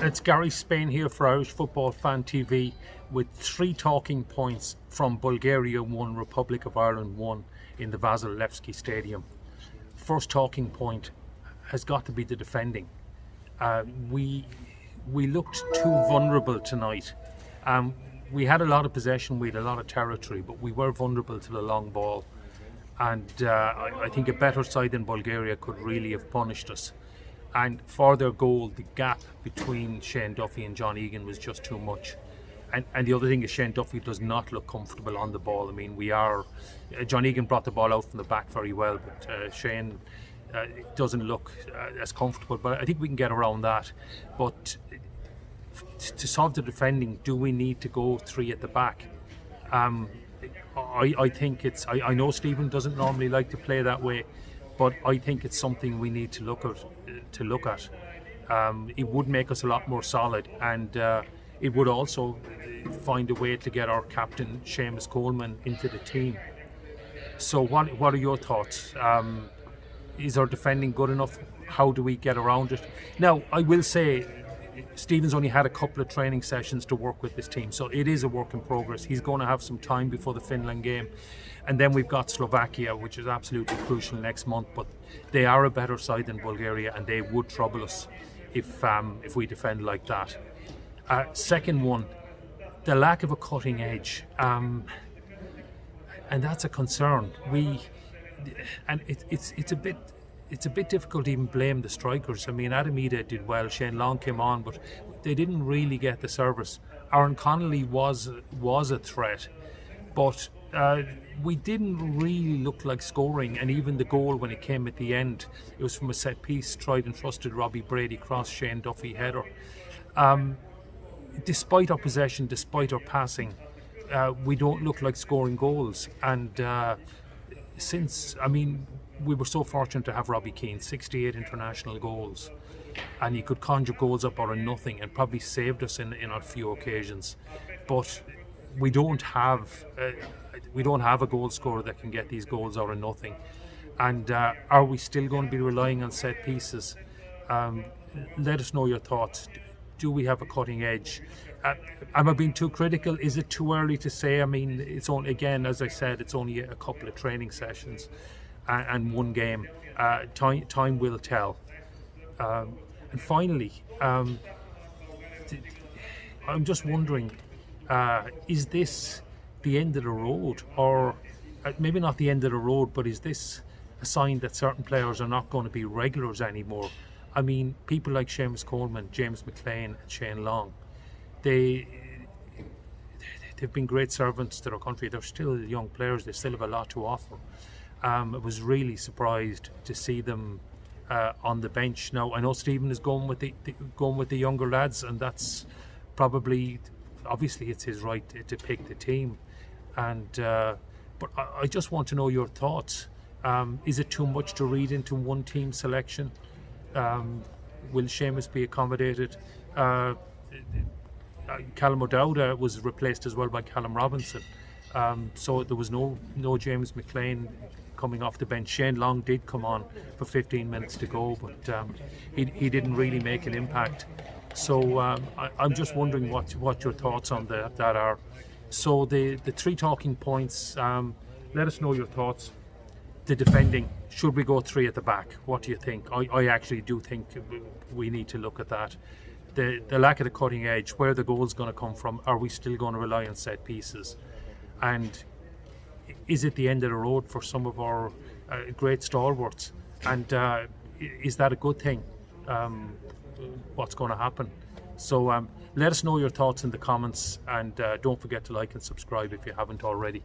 It's Gary Spain here for Irish Football Fan TV with 3 talking points from Bulgaria 1, Republic of Ireland 1 in the Vasilevsky Stadium. First talking point has got to be the defending. We looked too vulnerable tonight. We had a lot of possession, we had a lot of territory, but we were vulnerable to the long ball. And I think a better side than Bulgaria could really have punished us. And for their goal, the gap between Shane Duffy and John Egan was just too much. And the other thing is Shane Duffy does not look comfortable on the ball. I mean, John Egan brought the ball out from the back very well, but Shane doesn't look as comfortable. But I think we can get around that. But to solve the defending, do we need to go 3 at the back? I think I know Stephen doesn't normally like to play that way, but I think it's something we need to look at. It would make us a lot more solid, and it would also find a way to get our captain Seamus Coleman into the team. So what are your thoughts? Is our defending good enough? How do we get around it? Now, I will say Stephen's only had a couple of training sessions to work with this team, so it is a work in progress. He's going to have some time before the Finland game, and then we've got Slovakia, which is absolutely crucial next month. But they are a better side than Bulgaria, and they would trouble us if we defend like that. Second one, the lack of a cutting edge, and that's a concern. It's a bit difficult to even blame the strikers. I mean, Adam Ida did well, Shane Long came on, but they didn't really get the service. Aaron Connolly was a threat, but we didn't really look like scoring. And even the goal, when it came at the end, it was from a set piece, tried and trusted Robbie Brady cross, Shane Duffy header. Despite our possession, despite our passing, we don't look like scoring goals. And we were so fortunate to have Robbie Keane, 68 international goals, and he could conjure goals up out of nothing and probably saved us in our few occasions. But we don't have a goal scorer that can get these goals out of nothing. And are we still going to be relying on set pieces? Let us know your thoughts. Do we have a cutting edge? Am I being too critical? Is it too early to say? I mean, it's only, again, as I said, it's only a couple of training sessions and one game. Time will tell. And finally, I'm just wondering, is this the end of the road? Or maybe not the end of the road, but is this a sign that certain players are not going to be regulars anymore? I mean, people like Seamus Coleman, James McLean and Shane Long, they've been great servants to their country. They're still young players, they still have a lot to offer. I was really surprised to see them on the bench. Now, I know Stephen is going with the younger lads, and that's obviously it's his right to pick the team. And but I just want to know your thoughts. Is it too much to read into one team selection? Will Seamus be accommodated? Callum O'Dowda was replaced as well by Callum Robinson. So there was no James McLean coming off the bench. Shane Long did come on for 15 minutes to go, but he didn't really make an impact. So I'm just wondering what your thoughts on that are. So the 3 talking points, let us know your thoughts. The defending, should we go 3 at the back? What do you think? I actually do think we need to look at that. The lack of the cutting edge, where the goal's going to come from, are we still going to rely on set pieces? And is it the end of the road for some of our great stalwarts? And is that a good thing? What's going to happen? So let us know your thoughts in the comments, and don't forget to like and subscribe if you haven't already.